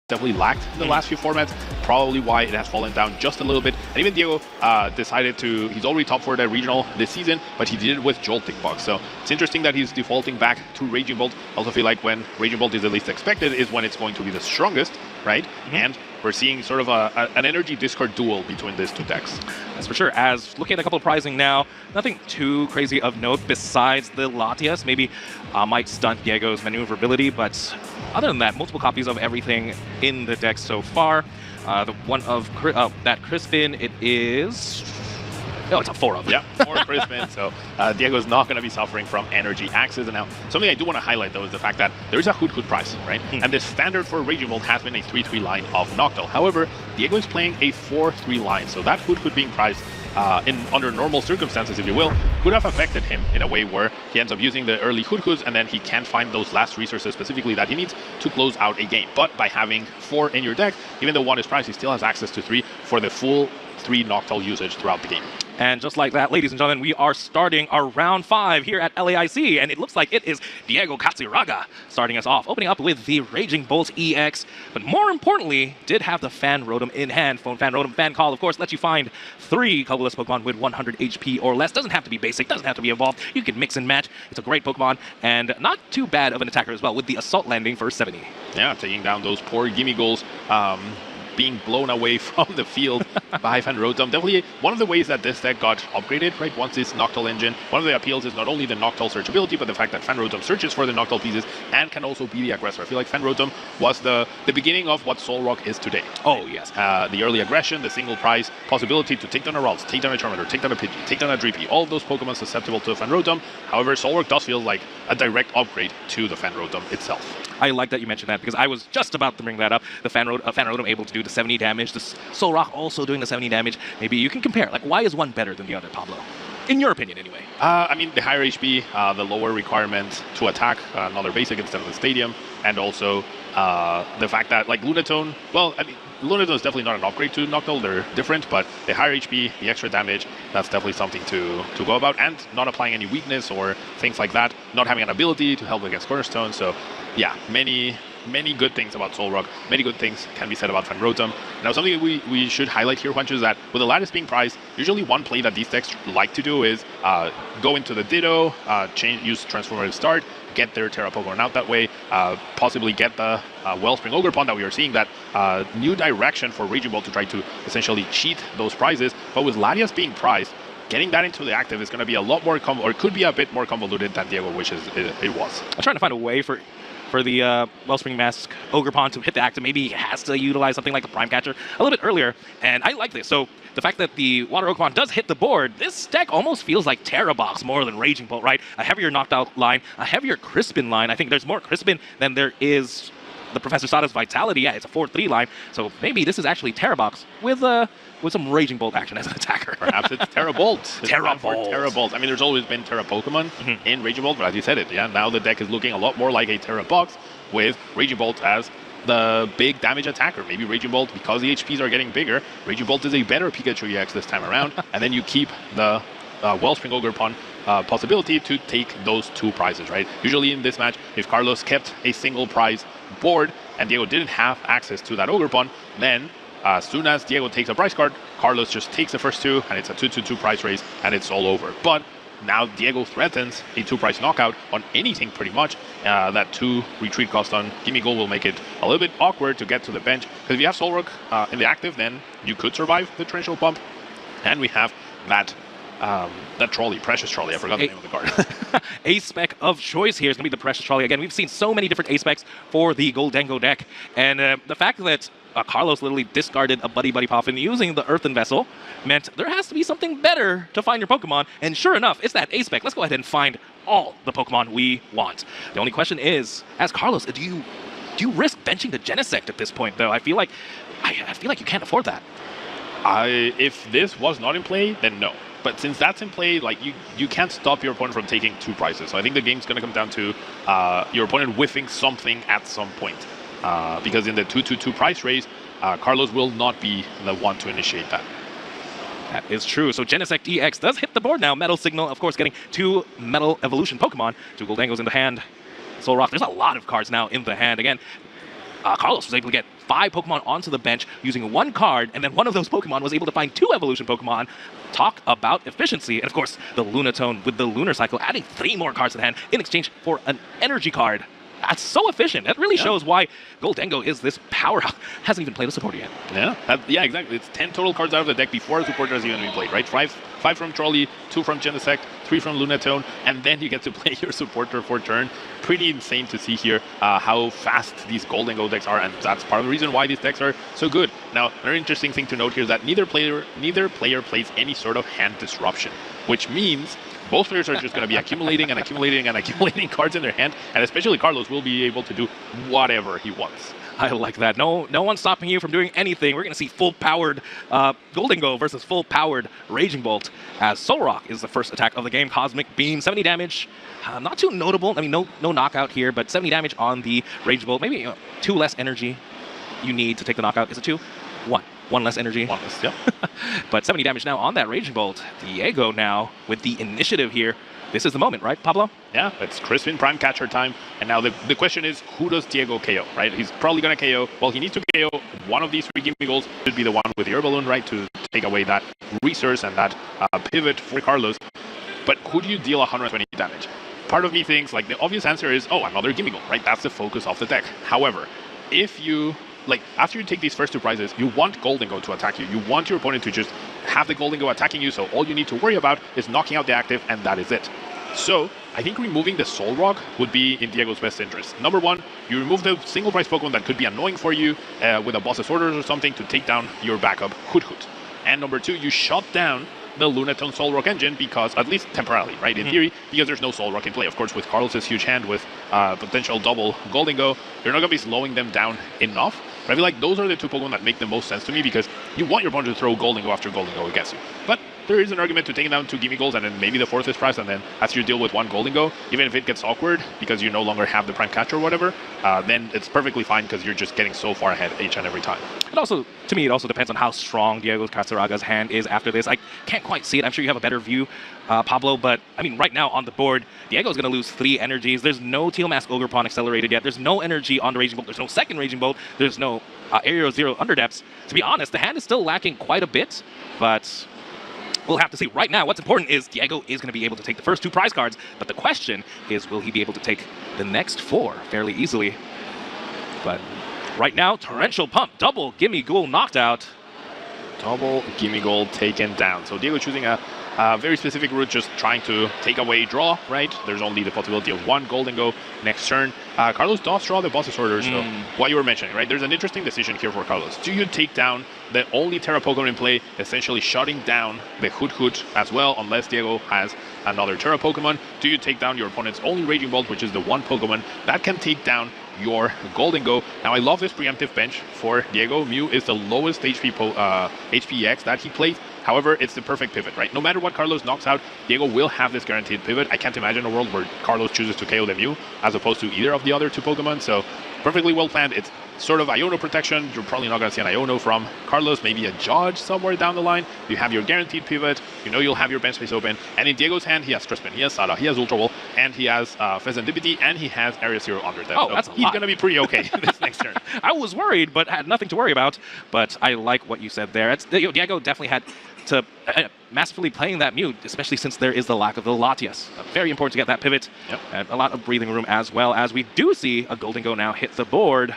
definitely lacked in the last few formats, probably why it has fallen down just a little bit. And even Diego decided to, he's already top 4 at regional this season, but he did it with Jolting Box. So it's interesting that he's defaulting back to Raging Bolt. I also feel like when Raging Bolt is the least expected is when it's going to be the strongest, right? And we're seeing sort of an energy discard duel between these two decks. That's for sure. As looking at a couple of pricing now, nothing too crazy of note besides the Latias. Maybe might stunt Diego's maneuverability, but other than that, multiple copies of everything in the deck so far. The one of that Crispin, it is... Oh, it's a 4 of. Yeah, 4 Crispin. So Diego's not going to be suffering from energy axes. And now, something I do want to highlight, though, is the fact that there is a Hoot price, right? And the standard for Raging Bolt has been a 3-3 line of Noctowl. However, Diego is playing a 4-3 line. So that Hoot being priced under normal circumstances, if you will, could have affected him in a way where he ends up using the early Hoots and then he can't find those last resources specifically that he needs to close out a game. But by having 4 in your deck, even though 1 is priced, he still has access to 3 for the full 3 Noctowl usage throughout the game. And just like that, ladies and gentlemen, we are starting our round 5 here at LAIC, and it looks like it is Diego Katsuraga starting us off, opening up with the Raging Bolt EX, but more importantly, did have the Fan Rotom in hand. Fan Rotom Fan Call, of course, lets you find 3 colorless Pokemon with 100 HP or less. Doesn't have to be basic, doesn't have to be evolved. You can mix and match. It's a great Pokemon, and not too bad of an attacker as well, with the Assault landing for 70. Yeah, taking down those poor Gimme Goals. Being blown away from the field by Fan Rotom. Definitely one of the ways that this deck got upgraded, right? Once this Noctowl engine, one of the appeals is not only the Noctowl searchability, but the fact that Fan Rotom searches for the Noctowl pieces and can also be the aggressor. I feel like Fan Rotom was the beginning of what Solrock is today. Oh, yes. The early aggression, the single prize, possibility to take down a Ralts, take down a Charmander, take down a Pidgey, take down a Drippy, all of those Pokemon susceptible to Fan Rotom. However, Solrock does feel like a direct upgrade to the Fan Rotom itself. I like that you mentioned that because I was just about to bring that up. The Fan Rotom able to do the 70 damage, the Solrock also doing the 70 damage. Maybe you can compare. Like, why is one better than the other, Pablo? In your opinion, anyway. I mean, the higher HP, the lower requirement to attack, another basic instead of the Stadium, and also the fact that, like, Lunatone, well, I mean, Lunatone is definitely not an upgrade to Noctowl. They're different, but the higher HP, the extra damage, that's definitely something to go about, and not applying any weakness or things like that, not having an ability to help against Cornerstone. So, yeah, many good things about Solrock. Many good things can be said about Fan Rotom. Now, something we should highlight here, Juancho, is that with the Lattice being priced, usually one play that these decks like to do is go into the Ditto, use Transformative Start, get their Terra Pokemon out that way, possibly get the Wellspring Ogerpon that we are seeing, that new direction for Raging Bolt to try to essentially cheat those prizes. But with Latias being priced, getting that into the active is going to be a lot more, or could be a bit more convoluted than Diego wishes it was. I'm trying to find a way for the Wellspring Mask Ogerpon to hit the active. Maybe he has to utilize something like the Prime Catcher a little bit earlier, and I like this. So the fact that the Water Ogerpon does hit the board, this deck almost feels like Terra Box more than Raging Bolt, right? A heavier Noctowl line, a heavier Crispin line. I think there's more Crispin than there is the Professor Sada's Vitality. Yeah, it's a 4-3 line, so maybe this is actually Terra Box with some Raging Bolt action as an attacker. Perhaps it's Terra Bolt. Terra Bolt. I mean, there's always been Terra Pokemon in Raging Bolt, but as you said it, yeah, now the deck is looking a lot more like a Terra Box with Raging Bolt as the big damage attacker. Maybe Raging Bolt, because the HPs are getting bigger, Raging Bolt is a better Pikachu EX this time around, and then you keep the Wellspring Ogerpon possibility to take those 2 prizes, right? Usually in this match, if Carlos kept a single prize board and Diego didn't have access to that Ogerpon, then as soon as Diego takes a prize card, Carlos just takes the first 2, and it's a 2-2-2 prize race, and it's all over. But now Diego threatens a 2-prize knockout on anything pretty much. That 2 retreat cost on Gimme Goal will make it a little bit awkward to get to the bench, because if you have Solrock in the active, then you could survive the Torrential Pump. And we have that trolley, Precious Trolley, I forgot the name of the card. A-spec of choice here is going to be the Precious Trolley. Again, we've seen so many different A-specs for the Gholdengo deck, and the fact that Carlos literally discarded a Buddy Puffin using the Earthen Vessel meant there has to be something better to find your Pokemon, and sure enough, it's that A-spec. Let's go ahead and find all the Pokemon we want. The only question is, as Carlos, do you risk benching the Genesect at this point, though? I feel like you can't afford that. If this was not in play, then no. But since that's in play, like you can't stop your opponent from taking 2 prizes. So I think the game's going to come down to your opponent whiffing something at some point. Because in the 2-2-2 price race, Carlos will not be the one to initiate that. That is true. So Genesect EX does hit the board now. Metal Signal, of course, getting 2 Metal Evolution Pokemon. 2 Gholdengos in the hand. Solrock, there's a lot of cards now in the hand. Again, Carlos was able to get 5 Pokemon onto the bench using 1 card, and then one of those Pokemon was able to find 2 evolution Pokemon. Talk about efficiency. And of course, the Lunatone with the Lunar Cycle adding 3 more cards to the hand in exchange for an energy card. That's so efficient. That really shows why Gholdengo is this powerhouse. Hasn't even played a supporter yet. Yeah, exactly. It's 10 total cards out of the deck before a supporter has even been played, right? 5 from Trolley, 2 from Genesect, 3 from Lunatone, and then you get to play your supporter for turn. Pretty insane to see here how fast these Gholdengo decks are, and that's part of the reason why these decks are so good. Now, another interesting thing to note here is that neither player plays any sort of hand disruption, which means both players are just going to be accumulating and accumulating and accumulating cards in their hand, and especially Carlos will be able to do whatever he wants. I like that. No one's stopping you from doing anything. We're going to see full-powered Gholdengo versus full-powered Raging Bolt, as Solrock is the first attack of the game. Cosmic Beam, 70 damage. Not too notable. I mean, no knockout here, but 70 damage on the Raging Bolt. Maybe 2 less energy you need to take the knockout. Is it 2? 1. 1 less energy. 1 less, yep. But 70 damage now on that Raging Bolt. Diego now with the initiative here. This is the moment, right, Pablo? Yeah, it's Crispin Prime Catcher time. And now the question is, who does Diego KO, right? He's probably going to KO. Well, he needs to KO one of these 3 gimme goals. Should be the one with the Air Balloon, right, to take away that resource and that pivot for Carlos. But who do you deal 120 damage? Part of me thinks, like, the obvious answer is, oh, another gimme goal, right? That's the focus of the deck. However, if you... like, after you take these first 2 prizes, you want Gholdengo to attack you. You want your opponent to just have the Gholdengo attacking you, so all you need to worry about is knocking out the active, and that is it. So, I think removing the Solrock would be in Diego's best interest. Number 1, you remove the single prize Pokemon that could be annoying for you with a boss's orders or something to take down your backup Hoot. And number 2, you shut down the Lunatone Solrock engine, because, at least temporarily, right, in theory, because there's no Solrock in play. Of course, with Carlos's huge hand with potential double Gholdengo, you're not going to be slowing them down enough. But I feel like those are the 2 Pokemon that make the most sense to me, because you want your opponent to throw Gholdengo after Gholdengo gets you. But there is an argument to taking down 2 gimme goals, and then maybe the 4th is prize, and then as you deal with 1 Gholdengo, even if it gets awkward because you no longer have the Prime Catcher or whatever, then it's perfectly fine because you're just getting so far ahead each and every time. And also, to me, it also depends on how strong Diego Casaraga's hand is after this. I can't quite see it. I'm sure you have a better view, Pablo, but I mean, right now on the board, Diego's going to lose 3 energies. There's no Teal Mask Ogerpon accelerated yet. There's no energy on the Raging Bolt. There's no second Raging Bolt. There's no Area 0 Underdepths. To be honest, the hand is still lacking quite a bit, but we'll have to see. Right now, what's important is Diego is going to be able to take the first 2 prize cards, but the question is, will he be able to take the next 4 fairly easily? But right now, Torrential Pump, double Gimme Ghoul knocked out. Double Gimme Goal taken down. So Diego choosing a very specific route, just trying to take away draw, right? There's only the possibility of 1 Gholdengo next turn. Carlos does draw the boss's order, so what you were mentioning, right? There's an interesting decision here for Carlos. Do you take down the only Terra Pokemon in play, essentially shutting down the Hoot as well, unless Diego has another Terra Pokemon? Do you take down your opponent's only Raging Bolt, which is the 1 Pokemon that can take down your Gholdengo? Now, I love this preemptive bench for Diego. Mew is the lowest HP EX that he plays. However, it's the perfect pivot, right? No matter what Carlos knocks out, Diego will have this guaranteed pivot. I can't imagine a world where Carlos chooses to KO the Mew as opposed to either of the other 2 Pokemon. So, perfectly well planned. It's sort of Iono protection. You're probably not going to see an Iono from Carlos, maybe a Judge somewhere down the line. You have your guaranteed pivot. You know you'll have your bench space open. And in Diego's hand, he has Crispin, he has Sada, he has Ultra Ball, and he has Fezandipity, and he has Area 0 Underdepth. Oh, so that's he's going to be pretty okay this next turn. I was worried, but had nothing to worry about. But I like what you said there. Diego definitely had to masterfully playing that Mew, especially since there is the lack of the Latias. Very important to get that pivot. Yep. And a lot of breathing room as well, as we do see a Gholdengo now hit the board.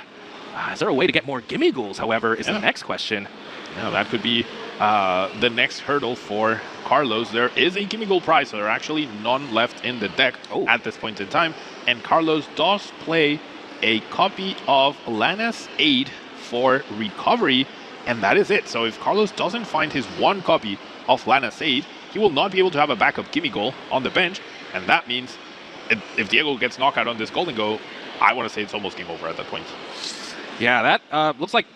Is there a way to get more Gimme Ghouls, however, is the next question. Yeah, that could be the next hurdle for Carlos. There is a Gimme Ghoul prize, so there are actually none left in the deck at this point in time. And Carlos does play a copy of Lana's Aid for recovery, and that is it. So if Carlos doesn't find his 1 copy of Lana's Aid, he will not be able to have a backup Gimme Goal on the bench, and that means if Diego gets knockout on this Gholdengo, I want to say it's almost game over at that point. Yeah, that looks like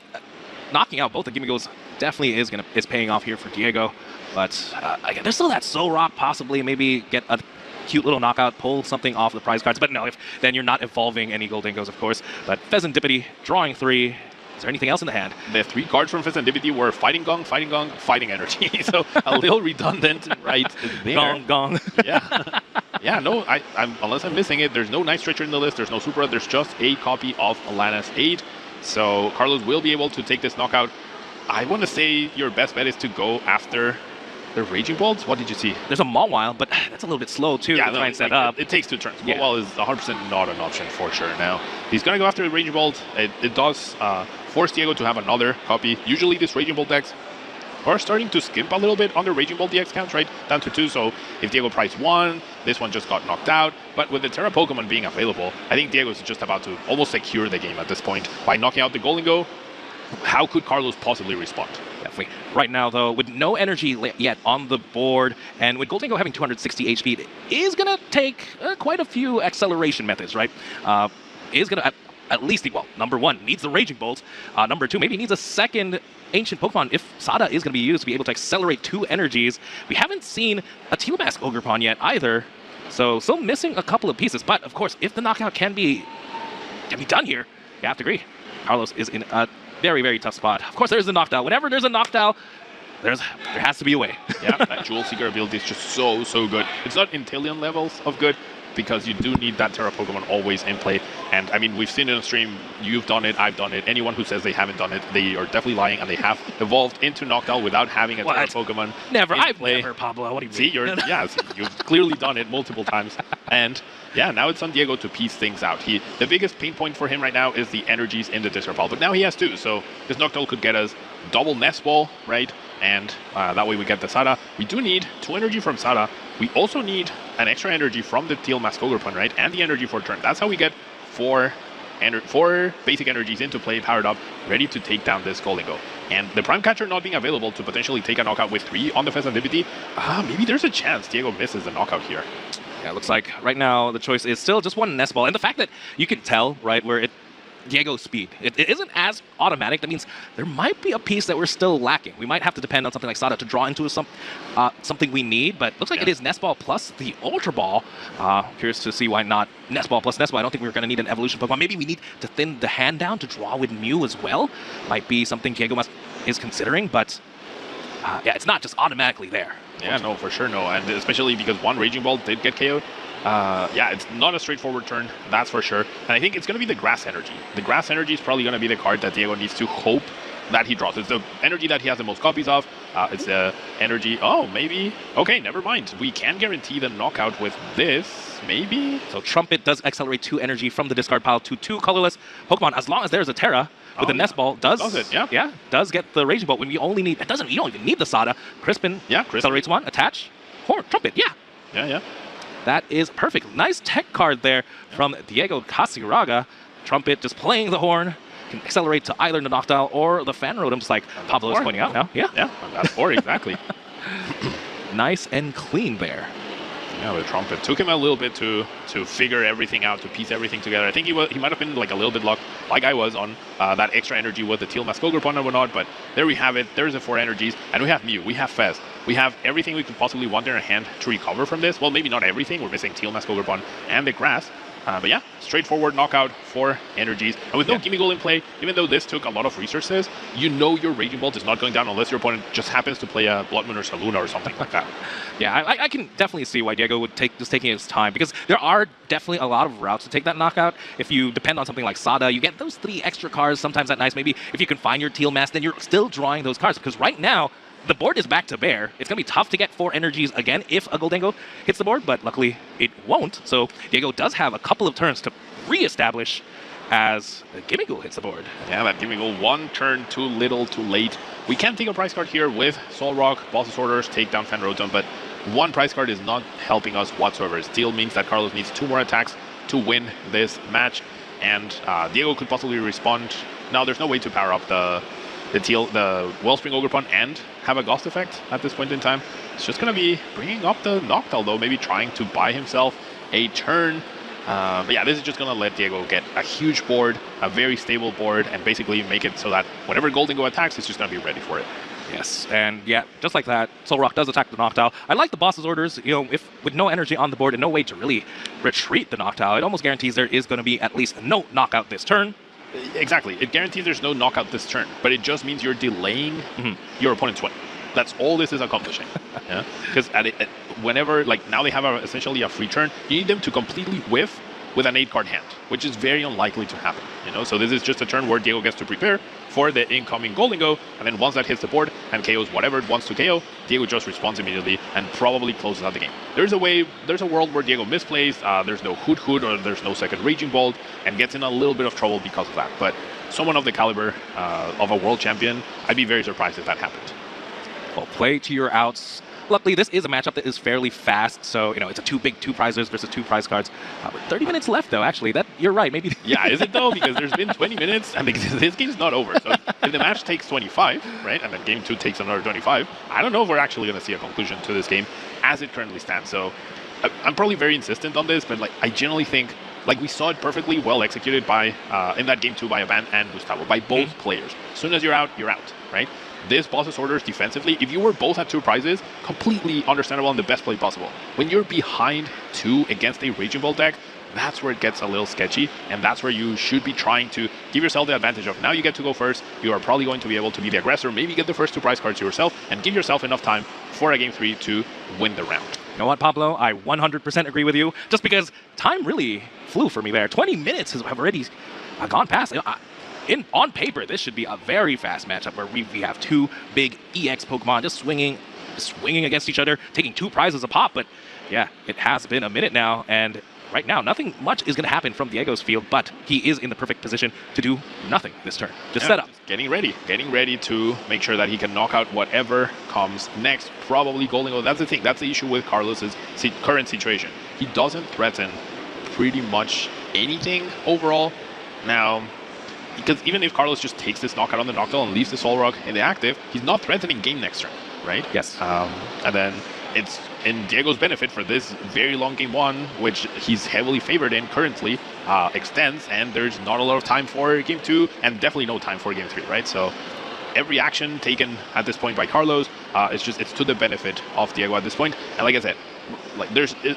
knocking out both the Gimme Goals definitely is paying off here for Diego. But again, there's still that Solrock, possibly maybe get a cute little knockout, pull something off the prize cards. But no, then you're not evolving any Gholdengos, of course. But Fezandipity drawing 3. Is there anything else in the hand? The 3 cards from Fezandipity were Fighting Gong, Fighting Energy. So a little redundant right there. Gong. Yeah. Yeah, no, unless I'm missing it, there's no Night Stretcher in the list, there's no Supra, there's just a copy of Lana's Aid. So Carlos will be able to take this knockout. I want to say your best bet is to go after the Raging Bolts. What did you see? There's a Mawile, but that's a little bit slow too to try and set up. It takes 2 turns. Yeah. Mawile is 100% not an option for sure. Now he's going to go after the Raging Bolt. It does force Diego to have another copy. Usually this Raging Bolt decks are starting to skimp a little bit on the Raging Bolt DX counts, right? Down to 2, so if Diego priced 1, this one just got knocked out. But with the Terra Pokemon being available, I think Diego's just about to almost secure the game at this point. By knocking out the Gholdengo, how could Carlos possibly respond? Definitely. Right now, though, with no energy yet on the board, and with Gholdengo having 260 HP, it is going to take quite a few acceleration methods, right? Is going to at least, well, number 1, needs the Raging Bolt. Number 2, maybe needs a second Ancient Pokemon if Sada is going to be used to be able to accelerate 2 energies. We haven't seen a Teal Mask Ogerpon yet either, so still missing a couple of pieces. But, of course, if the knockout can be done here, you have to agree. Carlos is in a very, very tough spot. Of course, there's the knockdown. Whenever there's a knockdown, there has to be a way. Yeah, that Jewel Seeker ability is just so good. It's not Inteleon levels of good, because you do need that Terra Pokemon always in play. And I mean, we've seen it on stream, you've done it, I've done it. Anyone who says they haven't done it, they are definitely lying, and they have evolved into Noctowl without having a Terra Pokemon. Never, I've never, Pablo. What do you mean? See, you've clearly done it multiple times. And yeah, now it's on Diego to piece things out. The biggest pain point for him right now is the energies in the discard pile, but now he has 2, so this Noctowl could get us double Nest Ball, right? And that way we get the Sada. We do need 2 energy from Sada. We also need an extra energy from the Teal Mask Ogerpon, right? And the energy for turn. That's how we get 4 basic energies into play, powered up, ready to take down this Gholdengo. And the Prime Catcher not being available to potentially take a knockout with 3 on the Festivity, maybe there's a chance Diego misses the knockout here. Yeah, it looks like right now the choice is still just 1 Nest Ball. And the fact that you can tell, right, where Diego's speed, it isn't as automatic. That means there might be a piece that we're still lacking. We might have to depend on something like Sada to draw into something we need, but looks like it is Nest Ball plus the Ultra Ball. Curious to see why not Nest Ball plus Nest Ball. I don't think we're going to need an evolution Pokemon. Maybe we need to thin the hand down to draw with Mew as well. Might be something Diego is considering, but yeah, it's not just automatically there. Yeah, no, for sure, no. And especially because 1 Raging Ball did get KO'd. Yeah, it's not a straightforward turn, that's for sure. And I think it's going to be the Grass Energy. The Grass Energy is probably going to be the card that Diego needs to hope that he draws. It's the energy that he has the most copies of. It's the energy... Oh, maybe... Okay, never mind. We can guarantee the knockout with this, maybe? So Trumpet does accelerate 2 energy from the discard pile to 2 colorless Pokemon, as long as there's a Terra. With the Nest Ball, does it? Yeah, does get the Raging Bolt when we only need... You don't even need the Sada. Crispin, accelerates 1, attach, Horn, Trumpet, Yeah. That is perfect. Nice tech card there from Diego Casiraga. Trumpet just playing the horn. Can accelerate to either the Noctowl or the Fan Rotom, just like Pablo is pointing out now. Yeah, that's 4, exactly. Nice and clean there. Yeah, the Trumpet took him a little bit to figure everything out, to piece everything together. I think he might have been like a little bit lucky, like I was, on that extra energy with the Teal Mask Ogerpon and whatnot, but there we have it. There's the 4 energies, and we have Mew, we have Fez. We have everything we could possibly want in our hand to recover from this. Well, maybe not everything. We're missing Teal Mask Ogerpon and the Grass. But yeah, straightforward knockout, 4 energies. And with no Gimme Goal in play, even though this took a lot of resources, you know your Raging Bolt is not going down unless your opponent just happens to play a Blood Moon or Saluna or something like that. Yeah, I can definitely see why Diego would taking his time, because there are definitely a lot of routes to take that knockout. If you depend on something like Sada, you get those 3 extra cards sometimes at nice. Maybe if you can find your Teal Mask, then you're still drawing those cards, because right now, the board is back to bare. It's going to be tough to get 4 energies again if a Gholdengo hits the board, but luckily it won't. So Diego does have a couple of turns to re-establish as the Gimmighoul hits the board. Yeah, that Gimmighoul 1 turn too little, too late. We can take a price card here with Soul Rock, Boss's Orders, take down Fan Rotom, but 1 price card is not helping us whatsoever. It still means that Carlos needs 2 more attacks to win this match, and Diego could possibly respond. Now, there's no way to power up the Wellspring Ogerpon and have a Ghost effect at this point in time. It's just going to be bringing up the Noctowl, though, maybe trying to buy himself a turn. But yeah, this is just going to let Diego get a huge board, a very stable board, and basically make it so that whenever Gholdengo attacks, he's just going to be ready for it. Yes, and yeah, just like that, Soul Rock does attack the Noctowl. I like the Boss's Orders. If with no energy on the board and no way to really retreat the Noctowl, it almost guarantees there is going to be at least no knockout this turn. Exactly. It guarantees there's no knockout this turn, but it just means you're delaying your opponent's win. That's all this is accomplishing. Because whenever, like now they have essentially a free turn, you need them to completely whiff with an 8-card hand, which is very unlikely to happen. So this is just a turn where Diego gets to prepare for the incoming Gholdengo, and then once that hits the board and KOs whatever it wants to KO, Diego just responds immediately and probably closes out the game. There's a world where Diego misplays, there's no Hoot or there's no second Raging Bolt, and gets in a little bit of trouble because of that. But someone of the caliber of a world champion, I'd be very surprised if that happened. Well, play to your outs. Luckily, this is a matchup that is fairly fast, so it's a two prizes versus 2 prize cards. 30 minutes left, though. Actually, you're right. Maybe. Yeah, is it though? Because there's been 20 minutes, and this game's not over. So if the match takes 25, right, and then game 2 takes another 25, I don't know if we're actually going to see a conclusion to this game as it currently stands. So I'm probably very insistent on this, but I generally think we saw it perfectly well executed by in that game 2 by Avan and Gustavo, by both players. As soon as you're out, right? This boss's orders defensively, if you were both at 2 prizes, completely understandable and the best play possible. When you're behind 2 against a Raging Bolt deck, that's where it gets a little sketchy, and that's where you should be trying to give yourself the advantage of now you get to go first, you are probably going to be able to be the aggressor, maybe get the first 2 prize cards yourself, and give yourself enough time for a game 3 to win the round. You know what, Pablo? I 100% agree with you, just because time really flew for me there. 20 minutes have already gone past. On paper, this should be a very fast matchup where we have 2 big EX Pokemon just swinging against each other, taking 2 prizes a pop. But yeah, it has been a minute now, and right now, nothing much is going to happen from Diego's field, but he is in the perfect position to do nothing this turn. Just set up. Getting ready to make sure that he can knock out whatever comes next. Probably Gholdengo. That's the thing. That's the issue with Carlos's current situation. He doesn't threaten pretty much anything overall. Now, because even if Carlos just takes this knockout on the Noctowl and leaves the Solrock in the active, he's not threatening game next turn, right? Yes. And then it's in Diego's benefit for this very long game 1, which he's heavily favored in currently, extends, and there's not a lot of time for game 2, and definitely no time for game 3, right? So every action taken at this point by Carlos, it's to the benefit of Diego at this point. And like I said,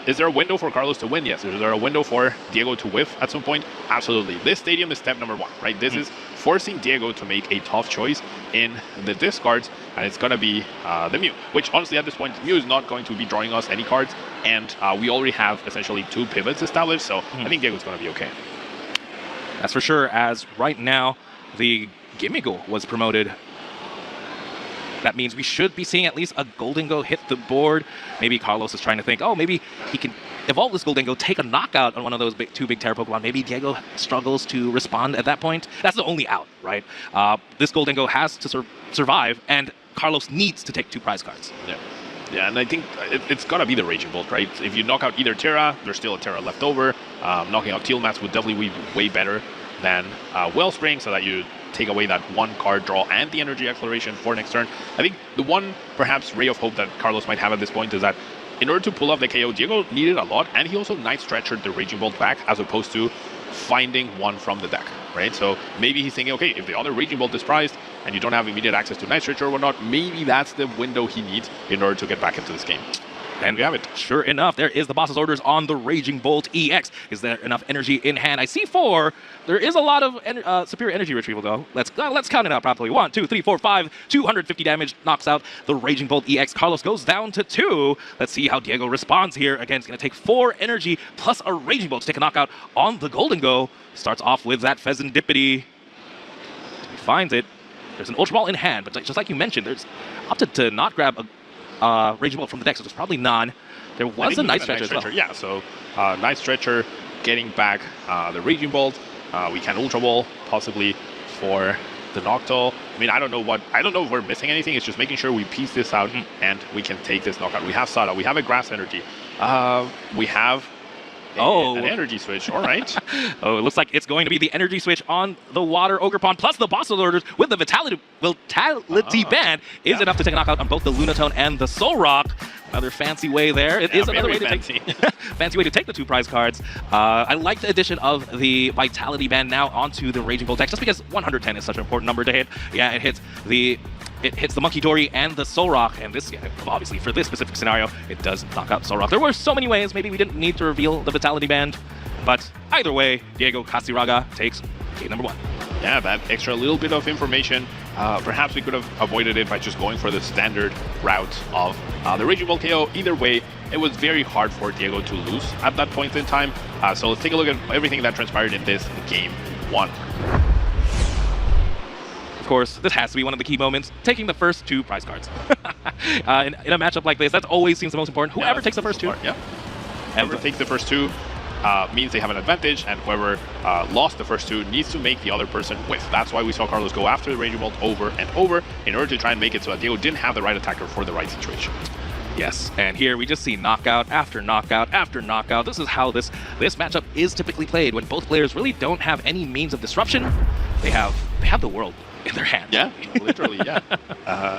is there a window for Carlos to win? Yes. Is there a window for Diego to whiff at some point? Absolutely. This stadium is step number 1, right? This is forcing Diego to make a tough choice in the discards, and it's going to be the Mew, which honestly at this point, Mew is not going to be drawing us any cards, and we already have essentially 2 pivots established, so I think Diego's going to be okay. That's for sure, as right now, the Gimigo was promoted. That means we should be seeing at least a Gholdengo hit the board. Maybe Carlos is trying to think, oh, maybe he can evolve this Gholdengo, take a knockout on one of those 2 big Terra Pokemon. Maybe Diego struggles to respond at that point. That's the only out, right? This Gholdengo has to survive, and Carlos needs to take 2 prize cards. Yeah, and I think it's got to be the Raging Bolt, right? If you knock out either Terra, there's still a Terra left over. Knocking out Tealmats would definitely be way better than Wellspring, so that you take away that 1 card draw and the energy acceleration for next turn. I think the one perhaps ray of hope that Carlos might have at this point is that in order to pull off the KO, Diego needed a lot, and he also Night Stretchered the Raging Bolt back as opposed to finding one from the deck, right? So maybe he's thinking, okay, if the other Raging Bolt is prized and you don't have immediate access to Night Stretcher or whatnot, maybe that's the window he needs in order to get back into this game. And we have it. Sure enough, there is the boss's orders on the Raging Bolt EX. Is there enough energy in hand? I see 4. There is a lot of superior energy retrieval, though. Let's count it out properly. 1, 2, 3, 4, 5. 250 damage knocks out the Raging Bolt EX. Carlos goes down to 2. Let's see how Diego responds here. Again, it's going to take 4 energy plus a Raging Bolt to take a knockout on the Gholdengo. Starts off with that Pheasantipity. He finds it. There's an Ultra Ball in hand, but just like you mentioned, there's opted to not grab a Raging Bolt from the deck, so there's probably none. There was a Night Stretcher as well. Yeah, so Night Stretcher getting back the Raging Bolt. We can Ultra Ball possibly for the Noctowl. I mean, I don't know if we're missing anything. It's just making sure we piece this out and we can take this knockout. We have Sada, we have a Grass Energy, we have an energy switch. All right. Oh, it looks like it's going to be the energy switch on the Water Ogerpon plus the boss's orders with the Vitality Band is enough to take a knockout on both the Lunatone and the Solrock. Another fancy way there. It is another way to fancy way to take the 2 prize cards. I like the addition of the Vitality Band now onto the Raging Bolt deck, just because 110 is such an important number to hit. Yeah, it hits the Monkey Dory and the Solrock, and this, obviously for this specific scenario, it does knock out Solrock. There were so many ways. Maybe we didn't need to reveal the Vitality Band, but either way, Diego Casiraga takes game number 1. Yeah, that extra little bit of information. Perhaps we could have avoided it by just going for the standard route of the Raging Bolt KO. Either way, it was very hard for Diego to lose at that point in time. So let's take a look at everything that transpired in this game 1. Of course, this has to be one of the key moments, taking the first 2 prize cards. In a matchup like this, that always seems the most important. Whoever takes the first 2. Yeah. Whoever takes the first 2 means they have an advantage, and whoever lost the first 2 needs to make the other person win. That's why we saw Carlos go after the Raging Bolt over and over in order to try and make it so that Diego didn't have the right attacker for the right situation. Yes, and here we just see knockout after knockout after knockout. This is how this matchup is typically played when both players really don't have any means of disruption. They have the world in their hands. Yeah, literally, yeah.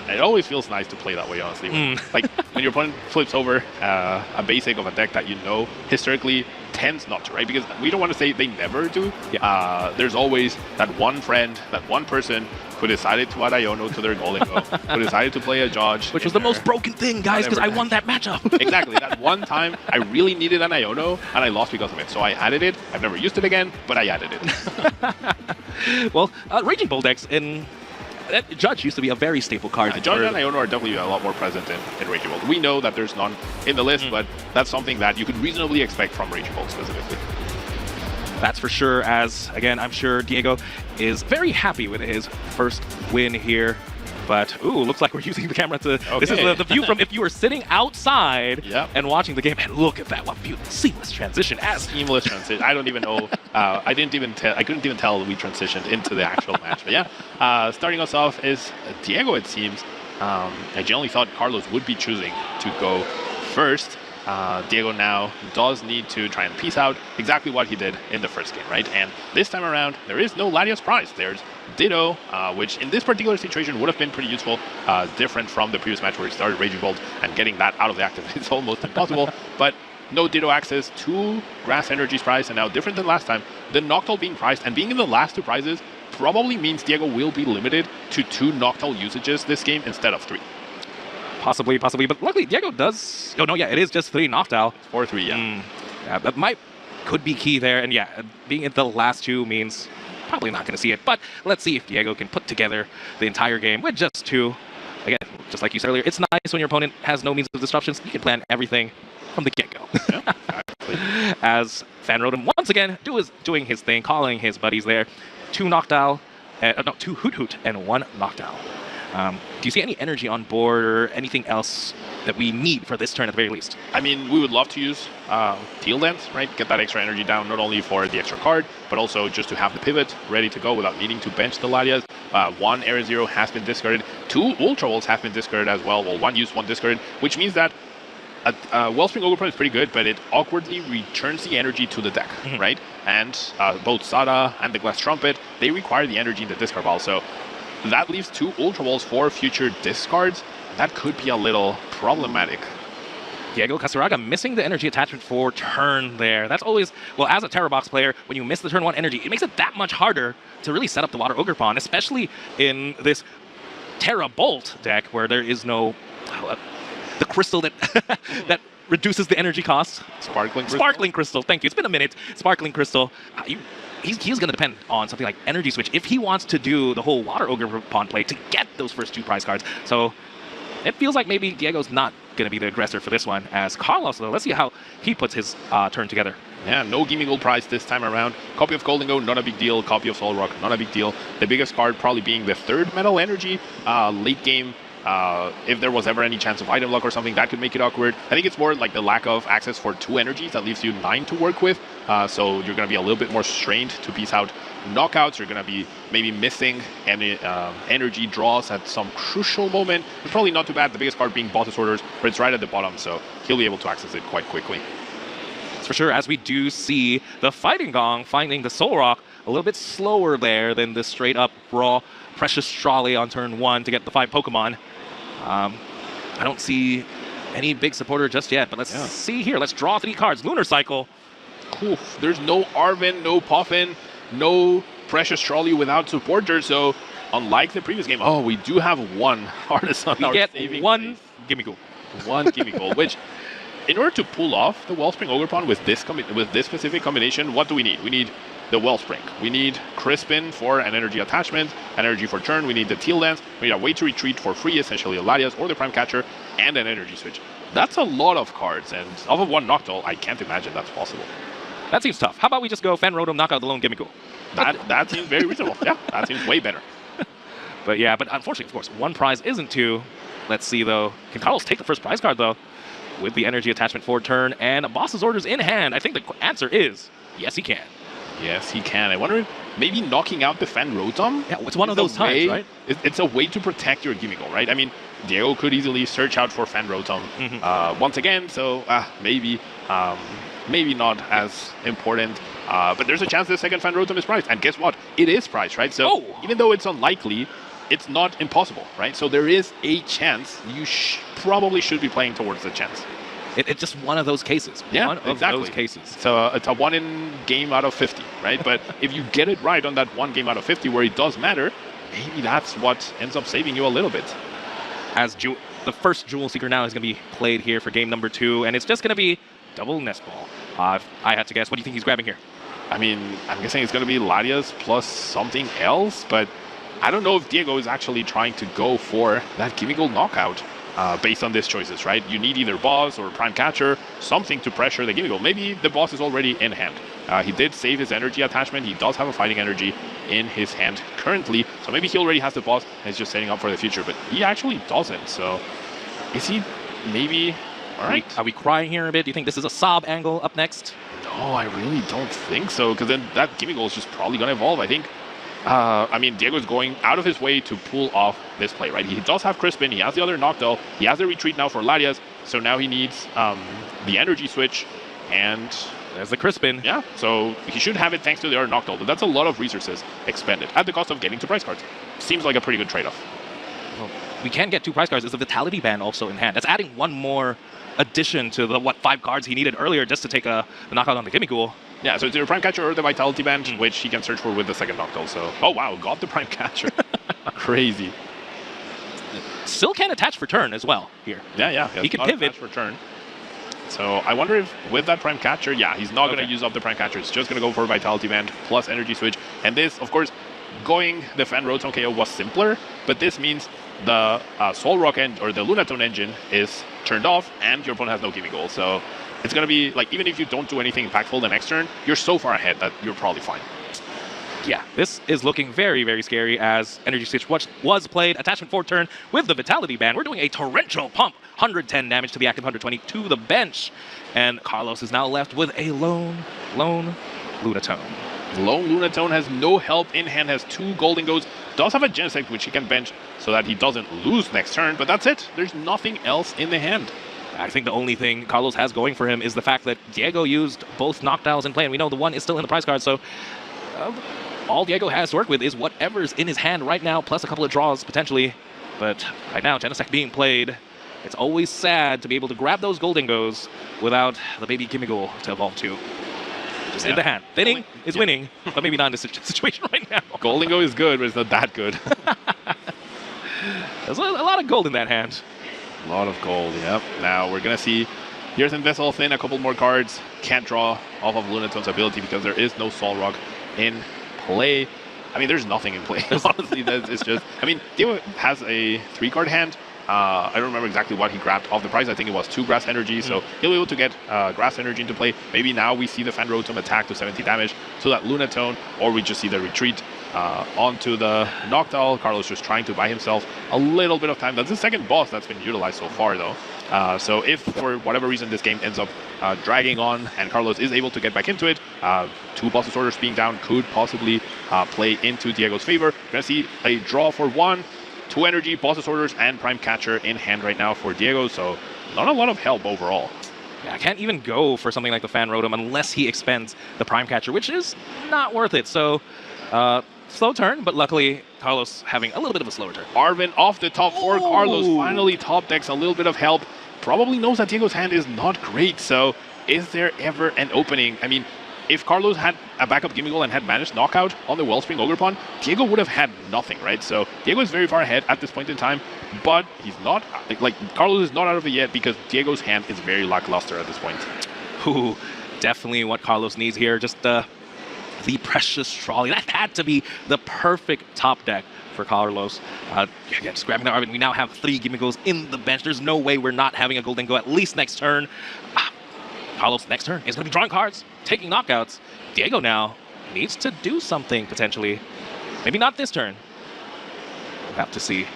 It always feels nice to play that way, honestly. Like when your opponent flips over a basic of a deck that you know historically tends not to, right? Because we don't want to say they never do. Yeah. There's always that one friend, that one person who decided to add Iono to their Gholdengo, who decided to play a Judge. Which was the most broken thing, guys, because I won that matchup. Exactly. That one time I really needed an Iono, and I lost because of it. So I added it. I've never used it again, but I added it. Well, Raging Bull decks in... Judge used to be a very staple card. Judge and Iono are definitely a lot more present in Raging Bolt. We know that there's none in the list, but that's something that you could reasonably expect from Raging Bolt specifically. That's for sure, as, again, I'm sure Diego is very happy with his first win here. But, ooh, looks like we're using the camera to... Okay. This is the view from if you were sitting outside and watching the game. And look at that, what beautiful, seamless transition. Seamless transition. I don't even know. I couldn't even tell we transitioned into the actual match. But yeah, starting us off is Diego, it seems. I generally thought Carlos would be choosing to go first. Diego now does need to try and piece out exactly what he did in the first game, right? And this time around, there is no Latias prize. There's Ditto, which in this particular situation would have been pretty useful, different from the previous match where he started Raging Bolt, and getting that out of the active is almost impossible. But no Ditto access to Grass Energy's prize, and now different than last time, the Noctowl being prized and being in the last 2 prizes probably means Diego will be limited to 2 Noctowl usages this game instead of 3. Possibly, but luckily Diego does... Oh no, yeah, it is just 3 Noctowl. 4-3, yeah. Yeah, that could be key there, and yeah, being in the last 2 means probably not going to see it, but let's see if Diego can put together the entire game with just 2. Again, just like you said earlier, it's nice when your opponent has no means of disruptions. You can plan everything from the get-go. Yeah, exactly. As Fan Roden once again doing his thing, calling his buddies there. 2 Noctowl, 2 Hoot Hoot, and 1 Noctowl. Do you see any energy on board or anything else that we need for this turn at the very least? I mean, we would love to use Teal Dance, right? Get that extra energy down, not only for the extra card, but also just to have the pivot ready to go without needing to bench the Latias. 1 Area 0 has been discarded. 2 Ultra Balls have been discarded as well. Well, 1 used, 1 discarded, which means that Wellspring Ogerpon is pretty good, but it awkwardly returns the energy to the deck, right? And both Sada and the Glass Trumpet, they require the energy in the discard pile. So that leaves 2 Ultra Balls for future discards. That could be a little problematic. Diego Casaraga missing the energy attachment for turn there. That's always, well, as a Terra Box player, when you miss the turn 1 energy, it makes it that much harder to really set up the Water Ogerpon, especially in this Terra Bolt deck where there is no, the crystal that, that reduces the energy cost. Sparkling Crystal? Sparkling Crystal, thank you. It's been a minute. Sparkling Crystal. He's going to depend on something like Energy Switch if he wants to do the whole Water Ogerpon play to get those first 2 prize cards. So it feels like maybe Diego's not going to be the aggressor for this one. As Carlos, though, let's see how he puts his turn together. Yeah, no Gimme Gold prize this time around. Copy of Gholdengo, not a big deal. Copy of Solrock, not a big deal. The biggest card probably being the 3rd Metal Energy. Late game, if there was ever any chance of item luck or something, that could make it awkward. I think it's more like the lack of access for 2 energies that leaves you 9 to work with. So you're going to be a little bit more strained to piece out knockouts. You're going to be maybe missing any energy draws at some crucial moment. But probably not too bad. The biggest card being Boss's Orders, but it's right at the bottom, so he'll be able to access it quite quickly. That's for sure, as we do see the Fighting Gong finding the Soul Rock a little bit slower there than the straight-up raw Precious Trolley on turn 1 to get the 5 Pokemon. I don't see any big supporter just yet, but let's see here. Let's draw 3 cards. Lunar Cycle. Oof, there's no Arven, no Puffin, no Precious Trolley without supporter, so unlike the previous game, we do have 1 Artisan. We get 1 Gimme Gold. 1 Gimme Gold, which, in order to pull off the Wellspring Ogerpon with this specific combination, what do we need? We need the Wellspring. We need Crispin for an energy attachment, an energy for turn. We need the Teal Dance. We need a way to retreat for free, essentially a Latias or the Prime Catcher, and an Energy Switch. That's a lot of cards, and off of one Noctowl, I can't imagine that's possible. That seems tough. How about we just go Fan Rotom, knock out the lone Gimmickle? That seems very reasonable. Yeah, that seems way better. But yeah, but unfortunately, of course, one prize isn't two. Let's see, though. Can Carlos take the first prize card, though? With the energy attachment for turn and a boss's orders in hand, I think the answer is yes, he can. Yes, he can. I wonder if maybe knocking out the Fan Rotom. Yeah, it's one of those times, right? It's a way to protect your Gimmickle, right? I mean, Diego could easily search out for Fan Rotom once again, so maybe not as important. But there's a chance the second Fan Rotom is priced. And guess what? It is priced, right? So even though it's unlikely, it's not impossible, right? So there is a chance. You probably should be playing towards the chance. It's just one of those cases. Yeah, one of those cases. So it's a 1 in game out of 50, right? But if you get it right on that 1 game out of 50 where it does matter, maybe that's what ends up saving you a little bit. As the first Jewel Seeker now is going to be played here for game number 2, and it's just going to be double Nest Ball. If I had to guess, what do you think he's grabbing here? I mean, I'm guessing it's going to be Latias plus something else, but I don't know if Diego is actually trying to go for that Gimmickle knockout based on these choices, right? You need either boss or prime catcher, something to pressure the Gimmickle. Maybe the boss is already in hand. He did save his energy attachment. He does have a fighting energy in his hand currently, so maybe he already has the boss and is just setting up for the future, but he actually doesn't. So is he maybe... All right. Are we crying here a bit? Do you think this is a sob angle up next? No, I really don't think so, because then that Gimmickle is just probably going to evolve. I think, I mean, Diego's going out of his way to pull off this play, right? He does have Crispin, he has the other Noctowl, he has the retreat now for Latias, so now he needs the energy switch, and there's the Crispin. Yeah, so he should have it thanks to the other Noctowl, but that's a lot of resources expended at the cost of getting 2 prize cards. Seems like a pretty good trade-off. Well, we can get 2 prize cards. Is the Vitality Band also in hand? That's adding one more addition to the 5 cards he needed earlier just to take the knockout on the Gimmickle. Yeah, so it's either Prime Catcher or the Vitality Band, which he can search for with the second Noctowl. So, oh wow, got the Prime Catcher. Crazy. Still can attach for turn as well here. Yeah. He can pivot for turn. So I wonder if with that Prime Catcher, yeah, he's not going to use up the Prime Catcher. It's just going to go for Vitality Band plus Energy Switch. And this, of course, going the Fan Rotom KO was simpler, but this means the Soul Rock or the Lunatone engine is turned off, and your opponent has no Gimmickle. So it's going to be like, even if you don't do anything impactful the next turn, you're so far ahead that you're probably fine. Yeah, this is looking very, very scary as Energy Switch was played. Attachment for turn with the Vitality Band. We're doing a torrential pump. 110 damage to the active, 120 to the bench. And Carlos is now left with a lone Lunatone. Lone Lunatone has no help in hand, has 2 Gholdengos, does have a Genesect which he can bench so that he doesn't lose next turn, but that's it. There's nothing else in the hand. I think the only thing Carlos has going for him is the fact that Diego used both Noctowls in play, and we know the one is still in the prize card, so all Diego has to work with is whatever's in his hand right now, plus a couple of draws potentially. But right now, Genesect being played, it's always sad to be able to grab those Gholdengos without the baby Gimmickle to evolve to. Just in the hand. Thinning is winning, but maybe not in this situation right now. Gholdengo is good, but it's not that good. There's a lot of gold in that hand. A lot of gold, yep. Now we're going to see here's in Vessel Thin, a couple more cards. Can't draw off of Lunatone's ability because there is no Soul Rock in play. I mean, there's nothing in play. Honestly, it's just, I mean, Diego has a 3-card hand. I don't remember exactly what he grabbed off the prize. I think it was 2 Grass Energy, so he'll be able to get Grass Energy into play. Maybe now we see the Fan Rotom attack to 70 damage to that Lunatone, or we just see the retreat onto the Noctowl. Carlos just trying to buy himself a little bit of time. That's the second boss that's been utilized so far, though. So if for whatever reason this game ends up dragging on and Carlos is able to get back into it, 2 boss's orders being down could possibly play into Diego's favor. We're going to see a draw for 1. 2 energy, boss's orders, and prime catcher in hand right now for Diego, so not a lot of help overall. Yeah, I can't even go for something like the Fan Rotom unless he expends the prime catcher, which is not worth it. So, slow turn, but luckily Carlos having a little bit of a slower turn. Arvin off the top 4. Carlos finally top decks a little bit of help. Probably knows that Diego's hand is not great, so is there ever an opening? I mean, if Carlos had a backup Gimmickle and had managed knockout on the Wellspring Ogerpon, Diego would have had nothing, right? So Diego is very far ahead at this point in time, but he's not, like Carlos is not out of it yet because Diego's hand is very lackluster at this point. Ooh, definitely what Carlos needs here. Just the precious trolley. That had to be the perfect top deck for Carlos. Just grabbing the Arvin. We now have 3 Gimmigos in the bench. There's no way we're not having a Gholdengo at least next turn. Carlos next turn is going to be drawing cards, taking knockouts. Diego now needs to do something potentially. Maybe not this turn. We'll have to see.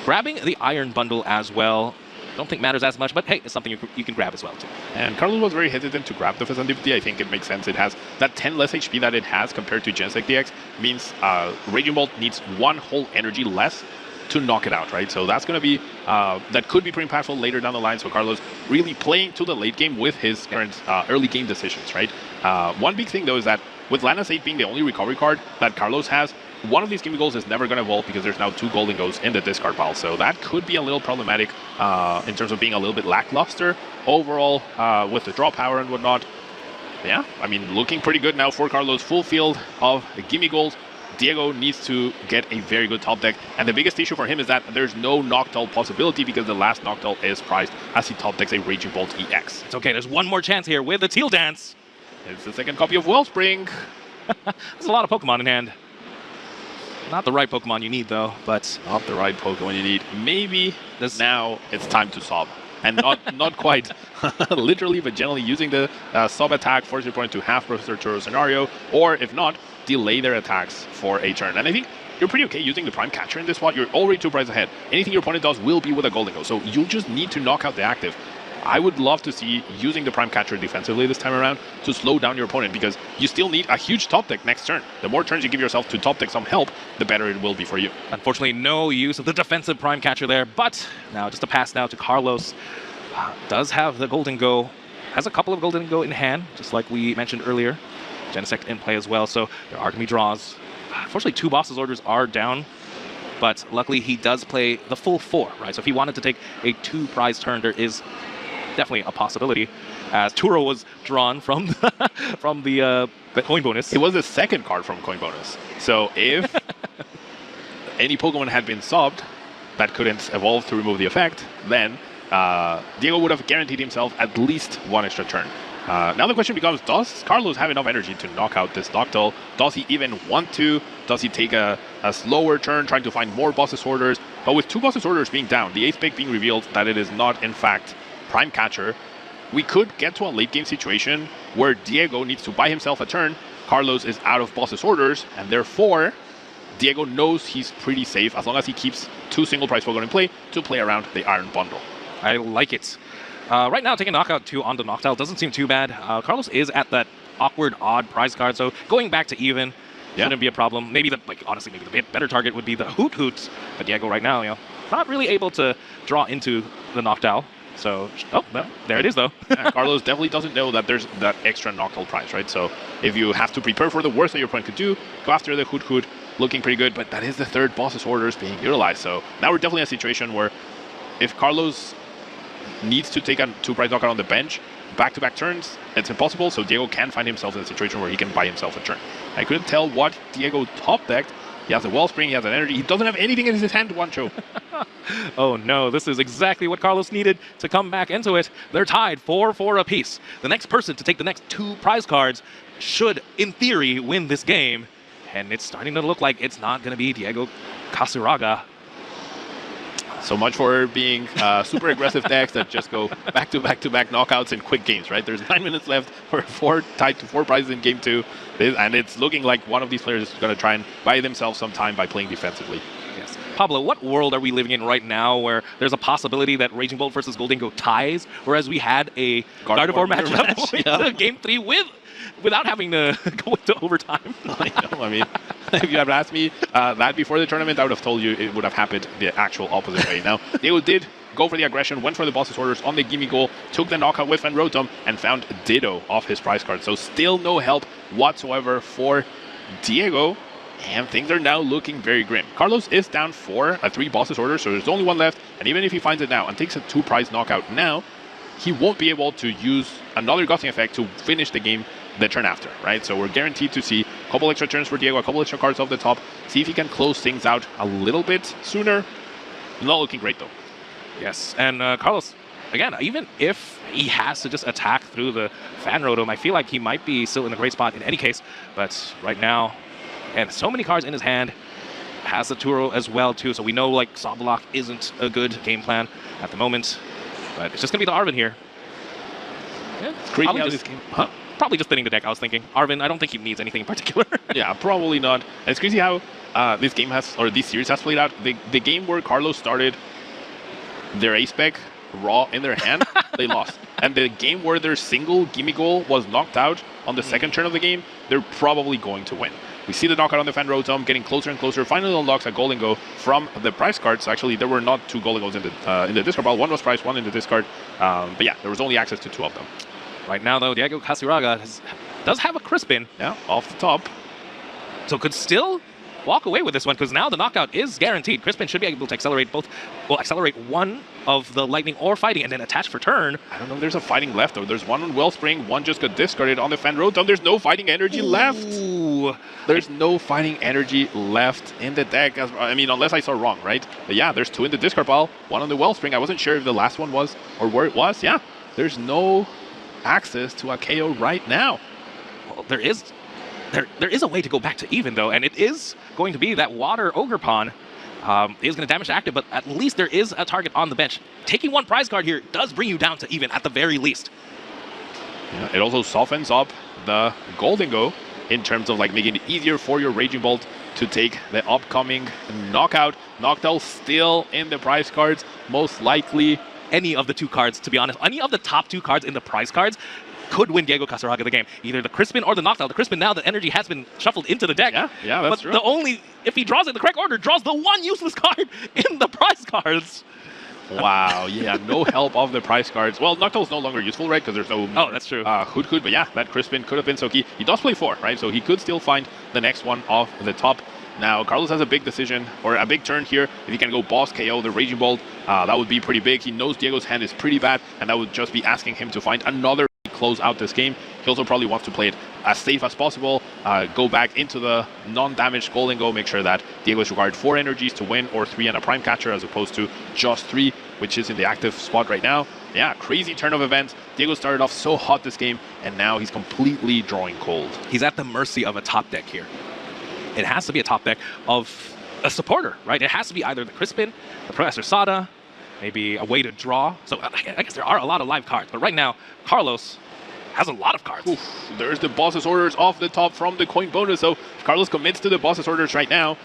Grabbing the Iron Bundle as well. Don't think matters as much, but hey, it's something you can grab as well too. And Carlos was very hesitant to grab the Fezandipity. I think it makes sense. It has that 10 less HP that it has compared to Gensec DX means Raging Bolt needs 1 whole energy less to knock it out, right? So that's going to be, that could be pretty impactful later down the line. So Carlos really playing to the late game with his current early game decisions, right? One big thing though is that with Lana's 8 being the only recovery card that Carlos has, one of these Gimmigos is never going to evolve because there's now 2 Gholdengos in the discard pile. So that could be a little problematic in terms of being a little bit lackluster overall with the draw power and whatnot. Yeah, I mean, looking pretty good now for Carlos. Full field of Gimmigos. Diego needs to get a very good top deck. And the biggest issue for him is that there's no Noctowl possibility because the last Noctowl is priced as he top decks a Raging Bolt EX. It's okay, there's one more chance here with the Teal Dance. It's the second copy of Wellspring. There's a lot of Pokemon in hand. Not the right Pokemon you need, though, but... Not the right Pokemon you need. Maybe now it's time to sob. And not quite literally, but generally using the sob attack, force your opponent to half Professor Churro scenario, or if not, delay their attacks for a turn. And I think you're pretty okay using the Prime Catcher in this spot. You're already 2 prizes ahead. Anything your opponent does will be with a Gholdengo, so you just need to knock out the active. I would love to see using the Prime Catcher defensively this time around to slow down your opponent because you still need a huge top deck next turn. The more turns you give yourself to top deck some help, the better it will be for you. Unfortunately, no use of the defensive Prime Catcher there, but now just a pass now to Carlos. Does have the Gholdengo, has a couple of Gholdengo in hand, just like we mentioned earlier. Genesect in play as well, so there are going to be draws. Unfortunately, 2 Boss's Orders are down, but luckily he does play the full 4, right? So if he wanted to take a 2 prize turn, there is definitely a possibility, as Turo was drawn from the coin bonus. It was the second card from coin bonus. So if any Pokemon had been subbed that couldn't evolve to remove the effect, then Diego would have guaranteed himself at least 1 extra turn. Now the question becomes, does Carlos have enough energy to knock out this Noctowl? Does he even want to? Does he take a slower turn, trying to find more Boss's Orders? But with 2 Boss's Orders being down, the 8th pick being revealed that it is not, in fact, Prime Catcher, we could get to a late game situation where Diego needs to buy himself a turn. Carlos is out of Boss's Orders, and therefore Diego knows he's pretty safe as long as he keeps 2 single price Pokemon in play to play around the Iron Bundle. I like it. Right now, taking knockout 2 on the Noctowl doesn't seem too bad. Carlos is at that awkward, odd prize card, so going back to even shouldn't be a problem. Maybe honestly, maybe the better target would be the Hoot Hoots, but Diego right now, not really able to draw into the Noctowl. So, well, there it is, though. Yeah, Carlos definitely doesn't know that there's that extra Noctowl prize, right? So if you have to prepare for the worst that your opponent could do, go after the Hoot Hoot, looking pretty good, but that is the 3rd Boss's Orders being utilized. So now we're definitely in a situation where if Carlos needs to take a 2 prize knockout on the bench, back-to-back turns, it's impossible, so Diego can find himself in a situation where he can buy himself a turn. I couldn't tell what Diego top decked. He has a Wellspring, he has an energy, he doesn't have anything in his hand, Wancho. Oh no, this is exactly what Carlos needed to come back into it. They're tied 4-4 apiece. The next person to take the next 2 prize cards should, in theory, win this game. And it's starting to look like it's not going to be Diego Kasuraga. So much for being super aggressive decks that just go back-to-back-to-back knockouts in quick games, right? There's 9 minutes left for tied to 4 prizes in game 2. And it's looking like one of these players is going to try and buy themselves some time by playing defensively. Yes. Pablo, what world are we living in right now where there's a possibility that Raging Bolt versus Gholdengo ties, whereas we had a Gardevoir matchup game 3 without having to go into overtime? I know, I mean, if you had asked me that before the tournament, I would have told you it would have happened the actual opposite way. Now, Diego did go for the aggression, went for the Boss's Orders on the Gimme Goal, took the knockout with Van Rotom, and found Ditto off his prize card. So still no help whatsoever for Diego, and things are now looking very grim. Carlos is down for a 3 Boss's Orders, so there's only 1 left, and even if he finds it now and takes a 2 prize knockout now, he won't be able to use another Gusting Effect to finish the game the turn after, right? So we're guaranteed to see a couple extra turns for Diego, a couple extra cards off the top, see if he can close things out a little bit sooner. Not looking great, though. Yes, and Carlos again, even if he has to just attack through the Fan Rotom, I feel like he might be still in a great spot in any case. But right now, and so many cards in his hand, has the Turo as well too. So we know like Soblock isn't a good game plan at the moment. But it's just going to be the Arvin here. Yeah, it's crazy how this game... Probably just thinning the deck, I was thinking. Arvin, I don't think he needs anything in particular. Yeah, probably not. And it's crazy how this game has, or this series has played out. The game where Carlos started their ace-spec raw in their hand, they lost. And the game where their single gimme goal was knocked out on the second turn of the game, they're probably going to win. We see the knockout on the Fan Rotom getting closer and closer. Finally unlocks a Gholdengo from the prize cards. Actually, there were not 2 Gholdengos in the discard pile. One was prized, one in the discard. But yeah, there was only access to 2 of them. Right now, though, Diego Casiraga does have a Crispin. Yeah, off the top. So could still walk away with this one, because now the knockout is guaranteed. Crispin should be able to accelerate both, well, accelerate one of the lightning or fighting, and then attach for turn. I don't know if there's a fighting left, though. There's one on Wellspring, one just got discarded on the Fan Rotom. There's no fighting energy left. There's no fighting energy left in the deck. I mean, unless I saw wrong, right? But yeah, there's 2 in the discard pile, 1 on the Wellspring. I wasn't sure if the last one was or where it was. Yeah, there's no access to a KO right now. Well, there is a way to go back to even, though, and it is going to be that Water Ogerpon is going to damage the active, but at least there is a target on the bench. Taking 1 prize card here does bring you down to even at the very least. Yeah, it also softens up the Gholdengo in terms of like making it easier for your Raging Bolt to take the upcoming knockout. Noctowl still in the prize cards, most likely. Any of the 2 cards, to be honest, any of the top 2 cards in the prize cards could win Diego Casiraga the game. Either the Crispin or the Noctowl. The Crispin, now the energy has been shuffled into the deck. Yeah, that's true. But if he draws it in the correct order, draws the 1 useless card in the prize cards. Wow, yeah, no help of the prize cards. Well, Noctowl's no longer useful, right? Because there's no... Oh, that's true. Hood, but yeah, that Crispin could have been so key. He does play 4, right? So he could still find the next one off the top. Now, Carlos has a big decision, or a big turn here. If he can go boss KO the Raging Bolt, that would be pretty big. He knows Diego's hand is pretty bad, and that would just be asking him to find another close out this game. He also probably wants to play it as safe as possible, go back into the non-damaged Gholdengo, make sure that Diego is required 4 energies to win, or 3 and a Prime Catcher, as opposed to just 3, which is in the active spot right now. Yeah, crazy turn of events. Diego started off so hot this game, and now he's completely drawing cold. He's at the mercy of a top deck here. It has to be a top deck of a supporter, right? It has to be either the Crispin, the Professor Sada, maybe a way to draw. So I guess there are a lot of live cards, but right now, Carlos has a lot of cards. Oof, there's the boss's orders off the top from the coin bonus. So if Carlos commits to the boss's orders right now,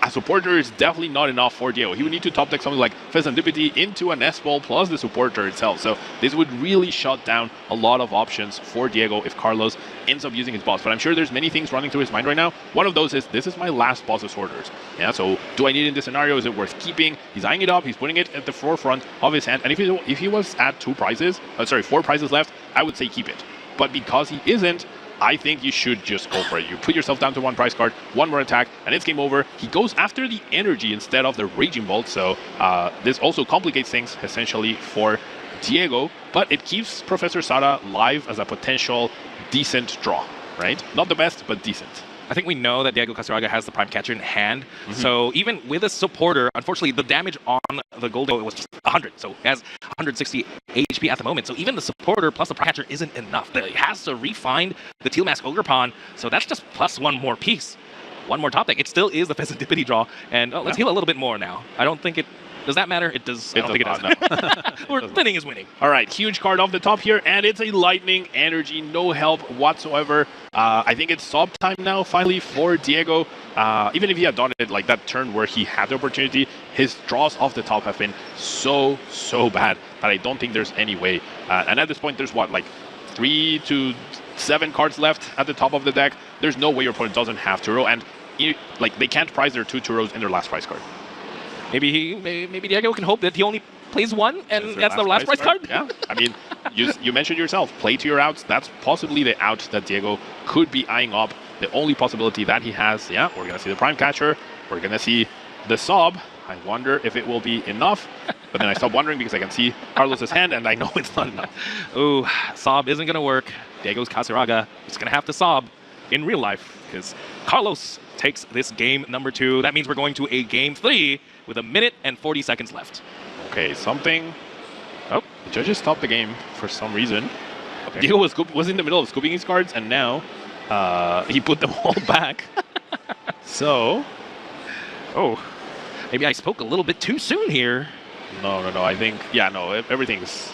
a supporter is definitely not enough for Diego. He would need to top deck something like Fezandipity into an S-Ball plus the supporter itself. So this would really shut down a lot of options for Diego if Carlos ends up using his boss. But I'm sure there's many things running through his mind right now. One of those is, this is my last boss's orders. Yeah, so do I need it in this scenario? Is it worth keeping? He's eyeing it up. He's putting it at the forefront of his hand. And if he was at 4 prizes left, I would say keep it. But because he isn't, I think you should just go for it. You put yourself down to 1 prize card, 1 more attack, and it's game over. He goes after the energy instead of the Raging Bolt, so this also complicates things essentially for Diego, but it keeps Professor Sada live as a potential decent draw, right? Not the best, but decent. I think we know that Diego Casiraga has the Prime Catcher in hand, so even with a supporter, unfortunately, the damage on the Gholdengo was just 100, so he has 160 HP at the moment, so even the supporter plus the Prime Catcher isn't enough. He has to refine the Teal Mask Ogerpon, so that's just plus 1 more piece, 1 more top deck. It still is the Fezandipity draw, and let's heal a little bit more now. I don't think it... Does that matter? It does. I don't think it does. No. Winning is winning. All right, huge card off the top here, and it's a Lightning Energy. No help whatsoever. I think it's sub time now, finally, for Diego. Even if he had done it like that turn where he had the opportunity, his draws off the top have been so bad that I don't think there's any way. And at this point, there's what, like 3 to 7 cards left at the top of the deck. There's no way your opponent doesn't have Turo, and they can't prize their 2 Turos in their last prize card. Maybe Diego can hope that he only plays 1, and that's the last prize card. Yeah, I mean, you mentioned yourself, play to your outs. That's possibly the out that Diego could be eyeing up. The only possibility that he has. Yeah, we're gonna see the Prime Catcher. We're gonna see the Sob. I wonder if it will be enough. But then I stop wondering because I can see Carlos's hand, and I know it's not enough. Ooh, Sob isn't gonna work. Diego's Casiraga is gonna have to Sob in real life because Carlos takes this game number 2. That means we're going to a game 3 with 1 minute and 40 seconds left. Okay, something. Oh, The judges stopped the game for some reason. Okay. Diego was in the middle of scooping his cards, and now he put them all back. So, maybe I spoke a little bit too soon here. No. I think, everything's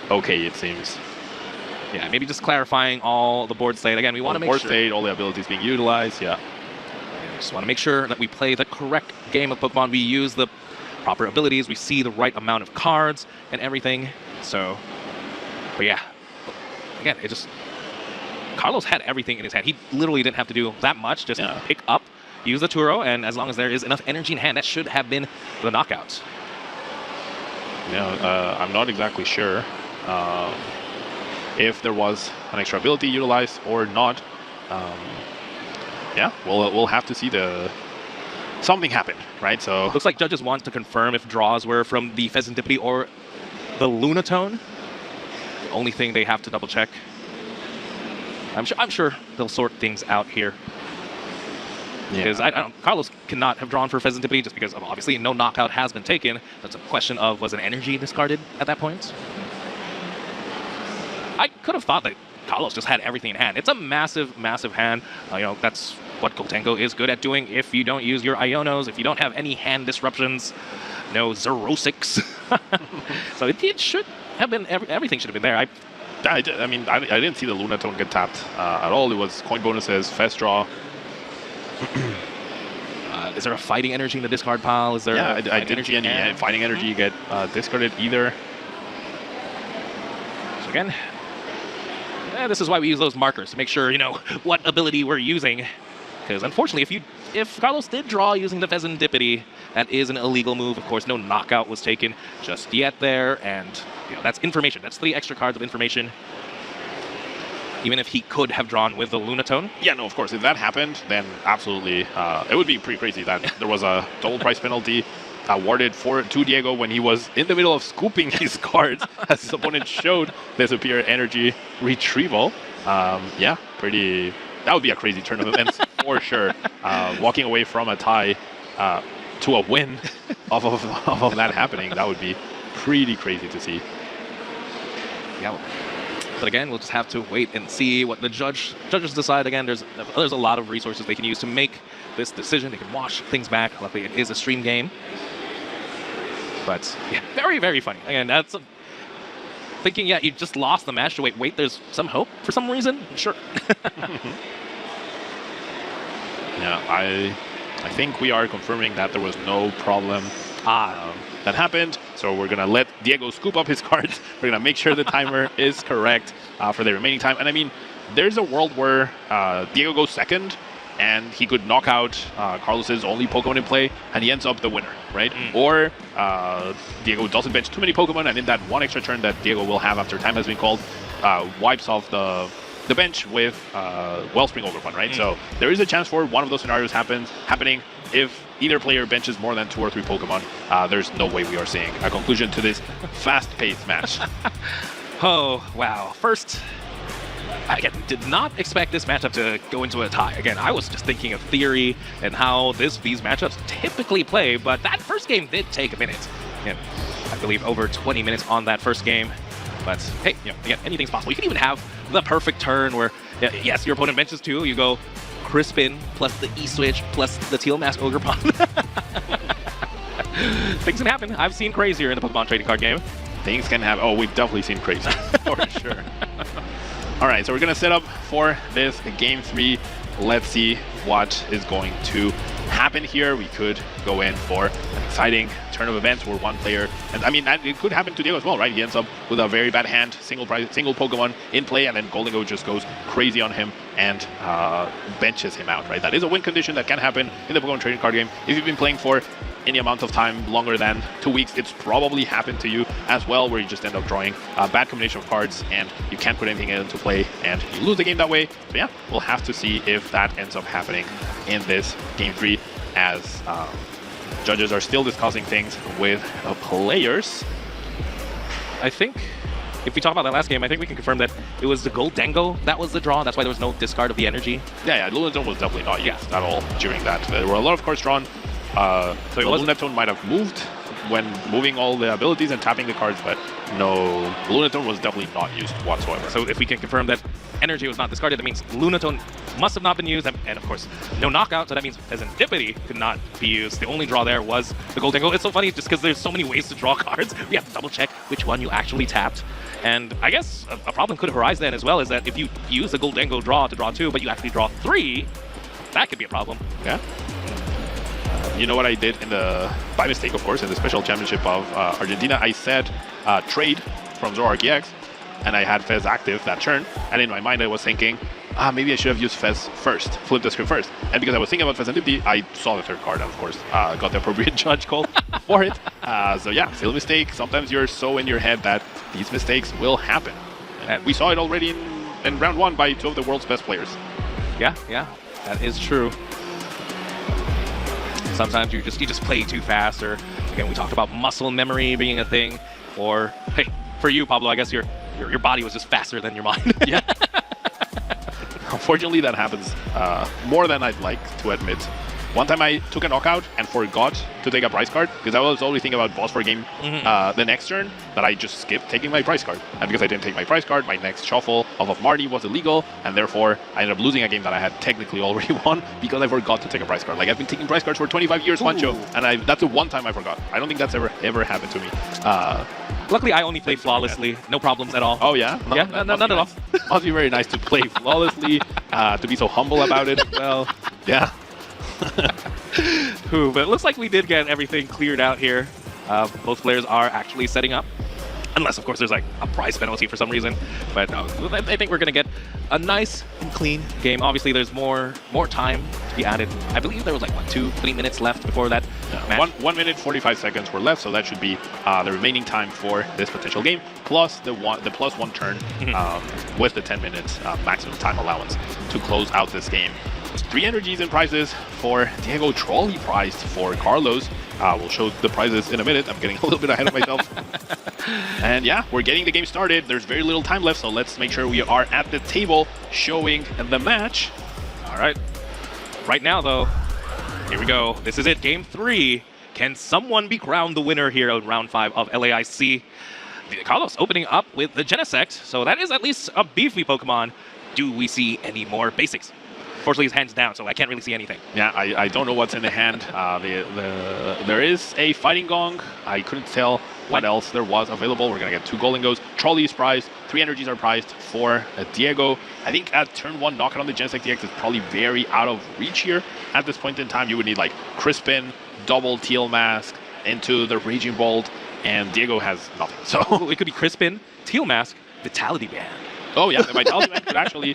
okay, it seems. Yeah, maybe just clarifying all the board state. Again, we want to make sure. Board state, all the abilities being utilized, yeah. We just want to make sure that we play the correct game of Pokemon. We use the proper abilities. We see the right amount of cards and everything. So, but yeah. Again, Carlos had everything in his hand. He literally didn't have to do that much. Just pick up, use the Turo, and as long as there is enough energy in hand, that should have been the knockout. Yeah, I'm not exactly sure if there was an extra ability utilized or not. Yeah, we'll have to see something happen, right? So looks like judges want to confirm if draws were from the Pheasantipity or the Lunatone. The only thing they have to double check. I'm sure they'll sort things out here. Because Carlos cannot have drawn for Pheasantipity just because obviously no knockout has been taken. That's a question of, was an energy discarded at that point? I could have thought that Carlos just had everything in hand. It's a massive, massive hand. That's what Gholdengo is good at doing. If you don't use your Ionos, if you don't have any hand disruptions, no Zerosics. So it should have been, everything should have been there. I didn't see the Lunatone get tapped at all. It was coin bonuses, fast draw. Is there a fighting energy in the discard pile? Is there? Yeah, I didn't see any fighting energy get discarded either. So again, this is why we use those markers to make sure what ability we're using. Because unfortunately, if Carlos did draw using the Pheasantipity, that is an illegal move. Of course, no knockout was taken just yet there, and that's information. That's 3 extra cards of information. Even if he could have drawn with the Lunatone. Yeah, no, of course. If that happened, then absolutely, it would be pretty crazy that there was a double price penalty awarded to Diego when he was in the middle of scooping his cards as his opponent showed the superior energy retrieval. Yeah, that would be a crazy turn of events for sure. Walking away from a tie to a win off of that happening, that would be pretty crazy to see. Yeah. But again, we'll just have to wait and see what the judges decide. Again, there's a lot of resources they can use to make this decision. They can watch things back. Luckily, it is a stream game. But yeah, very, very funny. Again, that's thinking, you just lost the match. Wait, there's some hope for some reason? Sure. Yeah, I think we are confirming that there was no problem that happened. So we're going to let Diego scoop up his cards. We're going to make sure the timer is correct for the remaining time. And I mean, there's a world where Diego goes second and he could knock out Carlos's only Pokemon in play and he ends up the winner, right? Or Diego doesn't bench too many Pokemon and in that one extra turn that Diego will have after time has been called, wipes off the bench with Wellspring Ogerpon, right? So there is a chance for one of those scenarios happening. If either player benches more than 2 or 3 Pokemon, there's no way we are seeing a conclusion to this fast-paced match. Oh, wow. First, I did not expect this matchup to go into a tie. Again, I was just thinking of theory and how these matchups typically play, but that first game did take a minute. Again, I believe over 20 minutes on that first game. But hey, again, anything's possible. You can even have the perfect turn where, yes, your opponent benches 2. You go Crispin plus the E-Switch plus the Teal Mask Ogerpon. Things can happen. I've seen crazier in the Pokemon trading card game. Things can happen. Oh, we've definitely seen crazy for sure. All right, so we're going to set up for this game 3. Let's see what is going to happen here. We could go in for an exciting turn of events where one player, and I mean, it could happen to Diego as well, right? He ends up with a very bad hand, single Pokemon in play, and then Gholdengo just goes crazy on him and benches him out, right? That is a win condition that can happen in the Pokemon trading card game. If you've been playing for any amount of time longer than 2 weeks, it's probably happened to you as well, where you just end up drawing a bad combination of cards and you can't put anything into play and you lose the game that way. So yeah, we'll have to see if that ends up happening in this game 3 as judges are still discussing things with players. I think if we talk about that last game, I think we can confirm that it was the Gholdengo that was the draw. That's why there was no discard of the energy. Yeah, Lunatone was definitely not used at all during that. There were a lot of cards drawn. So Lunatone might have moved when moving all the abilities and tapping the cards, but no, Lunatone was definitely not used whatsoever. So if we can confirm that energy was not discarded, that means Lunatone must have not been used, and of course, no knockout, so that means Serendipity could not be used. The only draw there was the Gholdengo. It's so funny just because there's so many ways to draw cards. We have to double check which one you actually tapped. And I guess a problem could arise then as well is that if you use the Gholdengo draw to draw 2, but you actually draw 3, that could be a problem. Yeah. You know what I did by mistake, of course, in the special championship of Argentina? I said trade from Zoroark EX, and I had Fez active that turn. And in my mind, I was thinking, maybe I should have used Fez first, flip the script first. And because I was thinking about Serendipity, I saw the third card, and of course, got the appropriate judge call for it. So yeah, silly mistake. Sometimes you're so in your head that these mistakes will happen. And we saw it already in round 1 by 2 of the world's best players. Yeah, that is true. Sometimes you just play too fast, or again, we talked about muscle memory being a thing, or hey, for you, Pablo, I guess your body was just faster than your mind. Yeah. Unfortunately, that happens more than I'd like to admit. One time I took a knockout and forgot to take a prize card because I was always thinking about boss for game the next turn, but I just skipped taking my prize card. And because I didn't take my prize card, my next shuffle of Marty was illegal, and therefore I ended up losing a game that I had technically already won because I forgot to take a prize card. Like, I've been taking prize cards for 25 years, Juancho, and that's the one time I forgot. I don't think that's ever happened to me. Luckily, I only played flawlessly. No problems at all. Oh, yeah? No, none at all. Must be very nice to play flawlessly, to be so humble about it. Well, yeah. But it looks like we did get everything cleared out here. Both players are actually setting up. Unless, of course, there's like a prize penalty for some reason. But no, I think we're going to get a nice and clean game. Obviously, there's more time to be added. I believe there was like, what, 2-3 minutes left before that match? 1 minute, 45 seconds were left, so that should be the remaining time for this potential game, plus the +1 turn with the 10 minutes maximum time allowance to close out this game. 3 energies and prizes for Diego, trolley prize for Carlos. We'll show the prizes in a minute. I'm getting a little bit ahead of myself. And yeah, we're getting the game started. There's very little time left, so let's make sure we are at the table showing the match. All right. Right now, though, here we go. This is it, game 3. Can someone be crowned the winner here in round 5 of LAIC? Carlos opening up with the Genesect, so that is at least a beefy Pokemon. Do we see any more basics? Unfortunately, his hand's down, so I can't really see anything. Yeah, I don't know what's in the hand. There is a Fighting Gong. I couldn't tell what else there was available. We're going to get 2 Gholdengos. Trolley is prized. 3 energies are prized for Diego. I think at turn 1, knockout on the Genesect DX is probably very out of reach here. At this point in time, you would need like Crispin, double Teal Mask into the Raging Bolt, and Diego has nothing. So it could be Crispin, Teal Mask, Vitality Band. Oh yeah, the Vitality Band could actually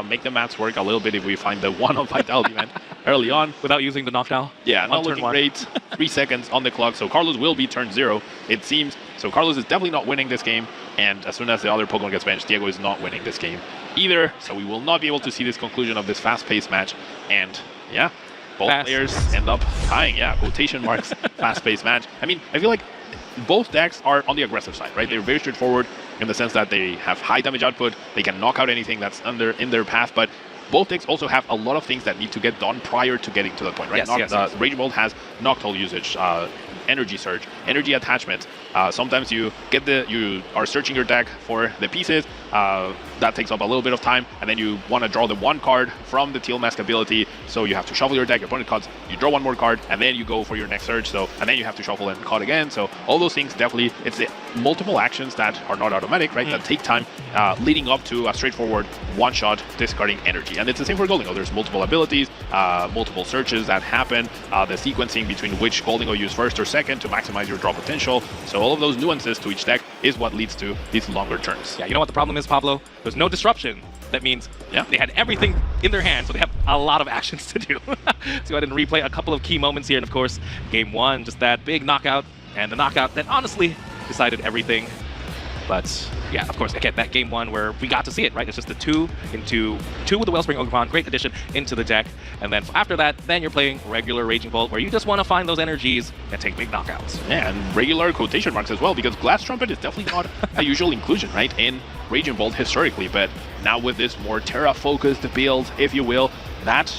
make the maths work a little bit if we find the one on Vitality Band early on. Without using the knockdown? Yeah, not looking great. 3 seconds on the clock, so Carlos will be turn 0, it seems. So Carlos is definitely not winning this game, and as soon as the other Pokemon gets benched, Diego is not winning this game either. So we will not be able to see this conclusion of this fast-paced match. And yeah, both players end up tying. Yeah, quotation marks, fast-paced match. I mean, I feel like both decks are on the aggressive side, right? They're very straightforward in the sense that they have high damage output, they can knock out anything that's in their path, but both decks also have a lot of things that need to get done prior to getting to that point, right? Yes. Raging Bolt has Noctowl usage, energy surge, energy attachment. Sometimes you are searching your deck for the pieces. That takes up a little bit of time, and then you want to draw the 1 card from the Teal Mask ability, so you have to shuffle your deck, your opponent cuts, you draw 1 more card, and then you go for your next search, and then you have to shuffle and cut again. So all those things, definitely, it's the multiple actions that are not automatic, right, that take time, leading up to a straightforward one-shot discarding energy. And it's the same for Gholdengo. There's multiple abilities, multiple searches that happen, the sequencing between which Gholdengo you use first or second to maximize your draw potential. So all of those nuances to each deck is what leads to these longer turns. Yeah, you know what the problem is, Pablo? There's no disruption. That means they had everything in their hand, so they have a lot of actions to do. So go ahead and replay a couple of key moments here. And of course, game 1, just that big knockout, and the knockout that honestly decided everything. But yeah, of course, again, that game 1 where we got to see it, right? It's just the 2 with the Wellspring Pokemon, great addition into the deck. And then after that, then you're playing regular Raging Bolt, where you just want to find those energies and take big knockouts. Yeah, and regular quotation marks as well, because Glass Trumpet is definitely not a usual inclusion, right, in Raging Bolt historically. But now with this more Terra-focused build, if you will, that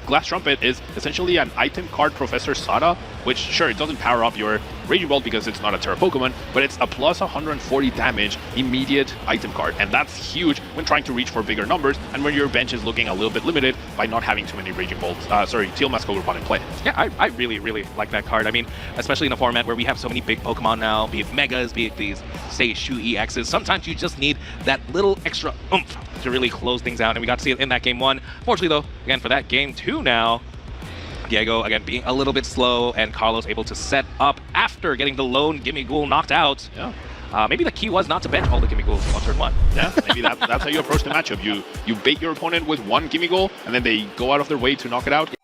Glass Trumpet is essentially an item card Professor Sada which, sure, it doesn't power up your Raging Bolt because it's not a Terra Pokemon, but it's a plus 140 damage immediate item card, and that's huge when trying to reach for bigger numbers and when your bench is looking a little bit limited by not having too many Raging Bolts, Teal Mask Ogerpon in play. Yeah, I really, really like that card. I mean, especially in a format where we have so many big Pokemon now, be it Megas, be it these, say, Shu EXs, sometimes you just need that little extra oomph to really close things out, and we got to see it in that Game 1. Fortunately, though, again, for that Game 2 now, Diego, again, being a little bit slow, and Carlos able to set up after getting the lone Gimmighoul knocked out. Yeah. Maybe the key was not to bench all the Gimmighouls on turn 1. Yeah, maybe that's how you approach the matchup. You bait your opponent with one Gimmighoul, and then they go out of their way to knock it out.